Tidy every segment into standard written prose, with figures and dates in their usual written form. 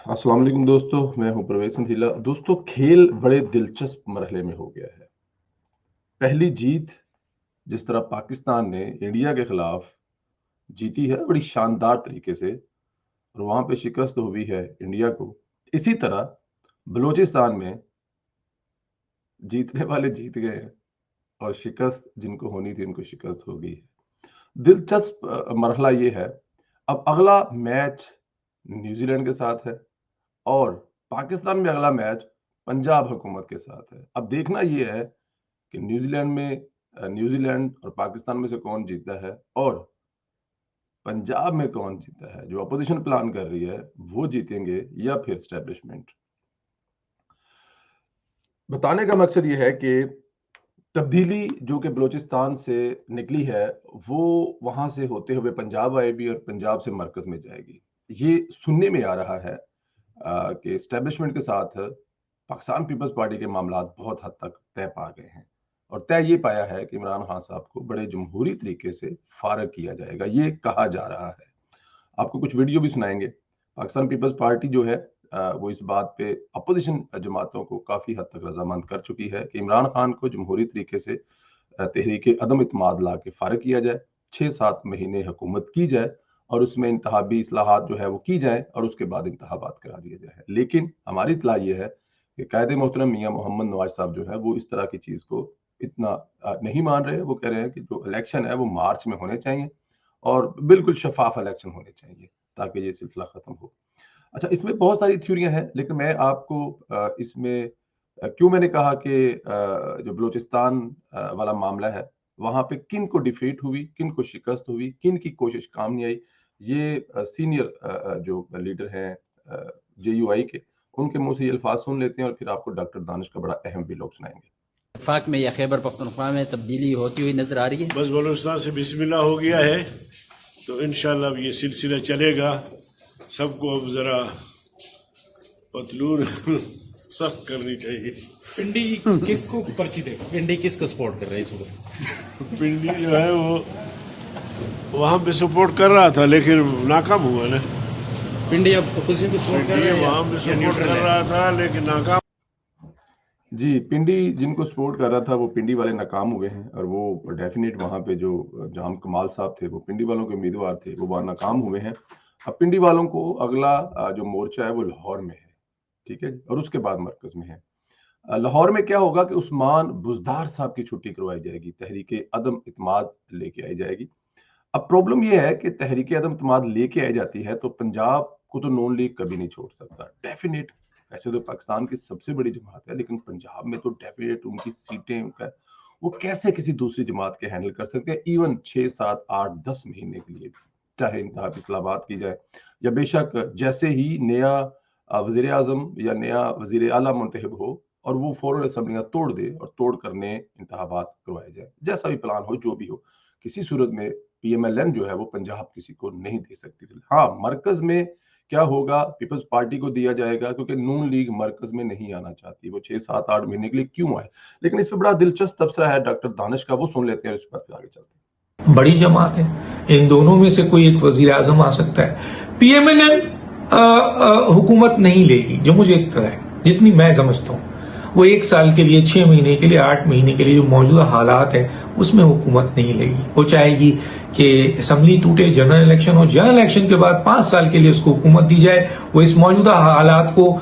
अस्सलाम वालेकुम दोस्तों, मैं हूं परवेज संधीला। दोस्तों, खेल बड़े दिलचस्प मरहले में हो गया है। पहली जीत जिस तरह पाकिस्तान ने इंडिया के खिलाफ जीती है बड़ी शानदार तरीके से, और वहां पे शिकस्त हुई है इंडिया को, इसी तरह बलूचिस्तान में जीतने वाले जीत गए हैं और शिकस्त जिनको होनी थी उनको शिकस्त हो गई है। दिलचस्प मरहला ये है, अब अगला मैच न्यूजीलैंड के साथ है और पाकिस्तान में अगला मैच पंजाब हुकूमत के साथ है। अब देखना यह है कि न्यूजीलैंड और पाकिस्तान में से कौन जीता है और पंजाब में कौन जीता है। जो अपोजिशन प्लान कर रही है वो जीतेंगे या फिर एस्टेब्लिशमेंट। बताने का मकसद ये है कि तब्दीली जो कि बलूचिस्तान से निकली है वो वहां से होते हुए पंजाब आएगी और पंजाब से मरकज में जाएगी। ये सुनने में आ रहा है कि एस्टेब्लिशमेंट के साथ पाकिस्तान पीपल्स पार्टी के मामला बहुत हद तक तय पा गए हैं और तय ये पाया है कि इमरान खान साहब को बड़े जमहूरी तरीके से फारग किया जाएगा, ये कहा जा रहा है। आपको कुछ वीडियो भी सुनाएंगे। पाकिस्तान पीपल्स पार्टी जो है वो इस बात पे अपोजिशन जमातों को काफी हद तक रजामंद कर चुकी है कि इमरान खान को जमहूरी तरीके से तहरीक अदम इत्माद ला के फारग किया जाए, 6-7 महीने हुकूमत की जाए और उसमें इंतहाबी इस्लाहात जो है वो की जाए और उसके बाद इंतहाबात करा दिए जाए। लेकिन हमारी इत्तला ये है कि कायद मोहतरम मियां मोहम्मद नवाज साहब जो है वो इस तरह की चीज को इतना नहीं मान रहे। वो कह रहे हैं कि जो इलेक्शन है वो मार्च में होने चाहिए और बिल्कुल शफाफ इलेक्शन होने चाहिए ताकि ये सिलसिला खत्म हो। अच्छा, इसमें बहुत सारी थ्योरियां हैं लेकिन मैं आपको इसमें क्यों मैंने कहा कि जो बलूचिस्तान वाला मामला है वहां पे किन को डिफीट हुई, किन को शिकस्त हुई, किन की कोशिश काम नहीं आई, ये सीनियर जो लीडर हैं JUI के, उनके मुंह से ये अल्फाज सुन लेते हैं और फिर आपको डॉक्टर दानिश का बड़ा अहम भी लोग सुनाएंगे। वफाक में या खैबर पख्तूनख्वा में तब्दीली होती हुई नजर आ रही है। बस बलूचिस्तान से बिस्मिल्लाह हो गया है तो इंशाल्लाह अब ये सिलसिला चलेगा। सबको अब जरा पतलून सख्त करनी चाहिए। पिंडी किसको पर्ची दे, पिंडी किसको सपोर्ट कर रहे हैं इस वक्त? पिंडी जो है वो वहां पे सपोर्ट कर रहा था लेकिन नाकाम हुआ ना। पिंडी अब अपोजिशन को सपोर्ट कर रहे हैं, वहां पे सपोर्ट कर रहा था लेकिन नाकाम। जी, पिंडी जिनको सपोर्ट कर रहा था वो पिंडी वाले नाकाम हुए हैं और वो डेफिनेट वहां पे जो जाम कमाल साहब थे वो पिंडी वालों के उम्मीदवार थे, वो वहां नाकाम हुए हैं। अब पिंडी वालों को अगला जो मोर्चा है वो लाहौर में है, ठीक है, और उसके बाद मरकज में है। लाहौर में क्या होगा कि उस्मान बुज़दार साहब की छुट्टी करवाई जाएगी, तहरीक अदम इत्माद लेके आई जाएगी। अब प्रॉब्लम यह है कि तहरीक अदम इत्माद लेके आई जाती है तो पंजाब को तो नून लीग कभी नहीं छोड़ सकता, डेफिनेट। वैसे तो पाकिस्तान की सबसे बड़ी जमात है लेकिन पंजाब में तो डेफिनेट उनकी सीटें उनका वो कैसे किसी दूसरी जमात के हैंडल कर सकते हैं, इवन 6-7-8-10 महीने के लिए, चाहे इंतहाबी इस्लाहात की जाए या बेशक जैसे ही नया वजीर आजम या नया वजीर आला मुंतखब हो और वो फौरन असम्बलियां तोड़ दे और तोड़ करने इंतहाबात करवाए जाए, जैसा भी प्लान हो, जो भी हो, किसी सूरत में PMLN जो है वो पंजाब किसी को नहीं दे सकती थी। हाँ, मरकज में क्या होगा, पीपल्स पार्टी को दिया जाएगा क्योंकि नून लीग मरकज में नहीं आना चाहती। वो 6-7-8 महीने के लिए क्यों आए, लेकिन इस पर बड़ा दिलचस्प तबसरा है डॉक्टर दानिश का, वो सुन लेते हैं, इस पर आगे चलते हैं। बड़ी जमात है, इन दोनों में से कोई एक वजीर आजम आ सकता है। PMLN हुकूमत नहीं लेगी, जो मुझे इत्तला है, जितनी मैं समझता हूँ। वो 1 साल के लिए, 6 महीने के लिए, 8 महीने के लिए जो मौजूदा हालात है उसमें हुकूमत नहीं लेगी। वो चाहेगी कि असेंबली टूटे, जनरल इलेक्शन हो, जनरल इलेक्शन के बाद 5 साल के लिए उसको हुकूमत दी जाए। वो इस मौजूदा हालात को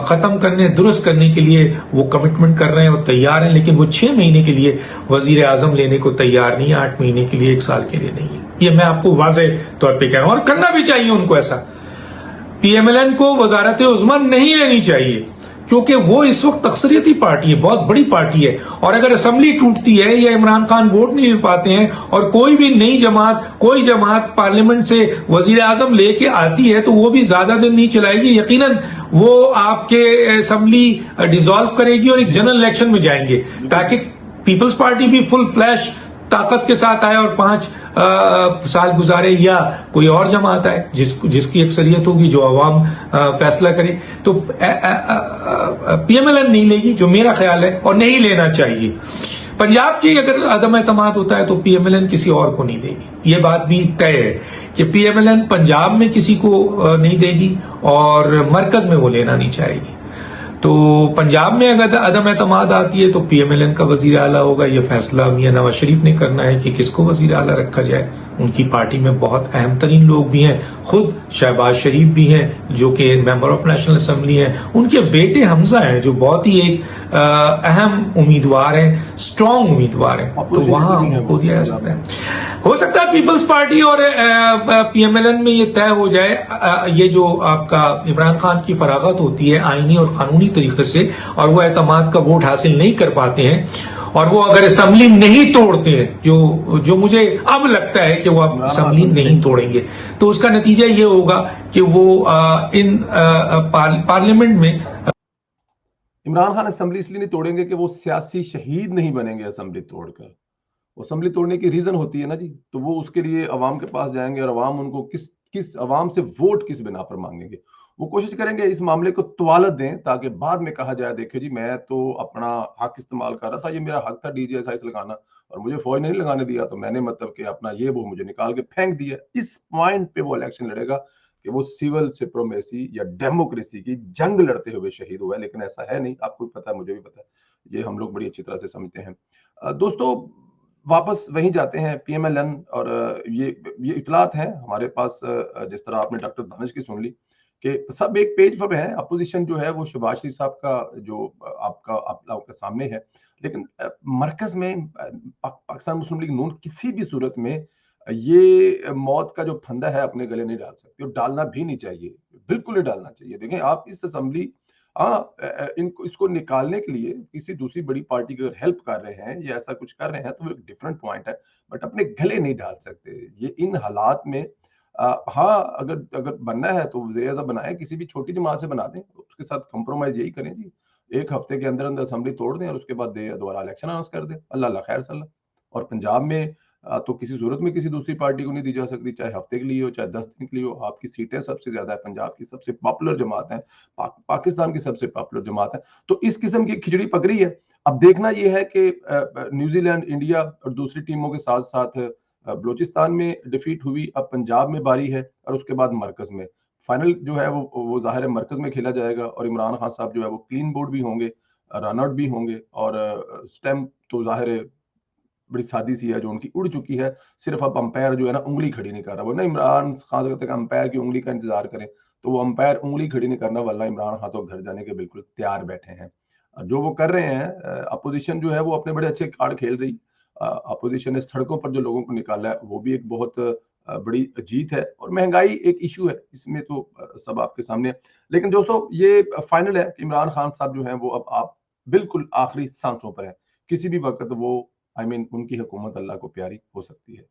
खत्म करने, दुरुस्त करने के लिए वो कमिटमेंट कर रहे हैं और तैयार हैं, लेकिन वो 6 महीने के लिए वजीर आजम लेने को तैयार नहीं है, 8 महीने के लिए, 1 साल के लिए नहीं है। ये मैं आपको वाज़ेह तौर पर कह रहा हूं और करना भी चाहिए उनको ऐसा। PMLN को वजारत उज़्मा नहीं लेनी चाहिए क्योंकि वो इस वक्त अक्सरियती पार्टी है, बहुत बड़ी पार्टी है, और अगर असेंबली टूटती है या इमरान खान वोट नहीं ले पाते हैं और कोई भी नई जमात, कोई जमात पार्लियामेंट से वजीर आजम लेके आती है तो वो भी ज्यादा दिन नहीं चलाएगी। यकीनन वो आपके असेंबली डिसॉल्व करेगी और एक जनरल इलेक्शन में जाएंगे ताकि पीपल्स पार्टी भी फुल फ्लैश ताकत के साथ आए और 5 साल गुजारे, या कोई और जमात आए जिसकी अक्सरियत होगी, जो अवाम फैसला करे। तो PMLN नहीं लेगी, जो मेरा ख्याल है, और नहीं लेना चाहिए। पंजाब की अगर अदम एतमाद होता है तो पीएमएलएन किसी और को नहीं देगी, ये बात भी तय है कि पीएमएलएन पंजाब में किसी को नहीं देगी और मरकज में वो लेना नहीं चाहेगी। तो पंजाब में अगर अदम एतमाद आती है तो पीएमएलएन का वजीर आला होगा। ये फैसला मियां नवाज शरीफ ने करना है कि किसको वजीर आला रखा जाए। उनकी पार्टी में बहुत अहम तरीन लोग भी हैं, खुद शहबाज शरीफ भी हैं जो कि मेंबर ऑफ नेशनल असेंबली हैं, उनके बेटे हमजा हैं जो बहुत ही एक अहम उम्मीदवार हैं, स्ट्रांग उम्मीदवार हैं, तो वहां उनको दिया जा सकता है। हो सकता है पीपल्स पार्टी और पीएमएलएन में ये तय हो जाए, ये जो आपका इमरान खान की फरागत होती है आईनी और कानूनी तरीके से और वो एतमाद का वोट हासिल नहीं कर पाते हैं और वो अगर असेंबली नहीं तोड़ते हैं, जो मुझे अब लगता है कि वो अब असेंबली नहीं तोड़ेंगे, तो उसका नतीजा ये होगा कि वो इन पार्लियामेंट में इमरान खान असेंबली इसलिए नहीं तोड़ेंगे कि वो सियासी शहीद नहीं बनेंगे असेंबली तोड़कर। असेंबली तोड़ने की रीजन होती है ना जी, तो वो उसके लिए अवाम के पास जाएंगे और अवाम उनको किस अवाम से वोट किस बिना पर मांगेंगे। वो कोशिश करेंगे इस मामले को तवालत दें ताकि बाद में कहा जाए देखिए जी मैं तो अपना हक इस्तेमाल कर रहा था, ये मेरा हक था DJSIs लगाना और मुझे फौज ने नहीं लगाने दिया, तो मैंने मतलब कि अपना ये वो मुझे निकाल के फेंक दिया। इस पॉइंट पे वो इलेक्शन लड़ेगा कि वो सिविल सुप्रीमेसी या डेमोक्रेसी की जंग लड़ते हुए शहीद हुआ है, लेकिन ऐसा है नहीं। आपको भी पता है, मुझे भी पता है, ये हम लोग बड़ी अच्छी तरह से समझते हैं। दोस्तों वापस वहीं जाते हैं पीएमएलएन और ये इतलात है हमारे पास, जिस तरह आपने डॉक्टर दानिश की सुन ली कि सब एक पेज पर है। अपोजिशन जो है वो शहबाज शरीफ साहब का जो आपका सामने है, लेकिन मरकज में पाकिस्तान मुस्लिम लीग नून किसी भी सूरत में ये मौत का जो फंदा है अपने गले नहीं डाल सकती और डालना भी नहीं चाहिए, बिल्कुल नहीं डालना चाहिए। देखें आप इस असेंबली इसको निकालने के लिए किसी दूसरी बड़ी पार्टी की अगर हेल्प कर रहे हैं या ऐसा कुछ कर रहे हैं तो वो एक डिफरेंट पॉइंट है, बट अपने गले नहीं डाल सकते ये इन हालात में। हाँ, अगर बनना है तो वज़ीर आज़म बनाए, किसी भी छोटी जमात से बना दें, उसके साथ कंप्रोमाइज यही करें जी, 1 हफ्ते के अंदर अंदर असेंबली तोड़ दें और उसके बाद दोबारा इलेक्शन अनाउंस कर दें। अल्लाह खैर सल्ला। और पंजाब में तो किसी सूरत में किसी दूसरी पार्टी को नहीं दी जा सकती, चाहे हफ्ते के लिए हो चाहे 10 दिन के लिए हो। आपकी सीटें सबसे ज्यादा है, पंजाब की सबसे पॉपुलर जमात है, पाकिस्तान की सबसे पॉपुलर जमात है, तो इस किस्म की खिचड़ी पकड़ी है। अब देखना यह है कि न्यूजीलैंड, इंडिया और दूसरी टीमों के साथ साथ बलूचिस्तान में डिफीट हुई, अब पंजाब में बारी है और उसके बाद मरकज में फाइनल जो है वो जाहिर है मरकज में खेला जाएगा और इमरान खान साहब जो है वो क्लीन बोर्ड भी होंगे, रन आउट भी होंगे और स्टैम्प तो जाहिर है बड़ी सादी सी है जो उनकी उड़ चुकी है। सिर्फ अब अंपायर जो है ना उंगली खड़ी नहीं कर रहा, वो ना इमरान खान कहते हैं अंपायर की उंगली का इंतजार करें, तो वो अंपायर उंगली खड़ी नहीं करना, वरना इमरान खान तो घर जाने के बिल्कुल तैयार बैठे हैं। जो वो कर रहे हैं, अपोजिशन जो है वो अपने बड़े अच्छे कार्ड खेल रही। अपोजिशन ने सड़कों पर जो लोगों को निकाला है वो भी एक बहुत बड़ी जीत है और महंगाई एक इशू है, इसमें तो सब आपके सामने है। लेकिन दोस्तों ये फाइनल है कि इमरान खान साहब जो हैं वो अब आप बिल्कुल आखिरी सांसों पर हैं, किसी भी वक्त वो उनकी हुकूमत अल्लाह को प्यारी हो सकती है।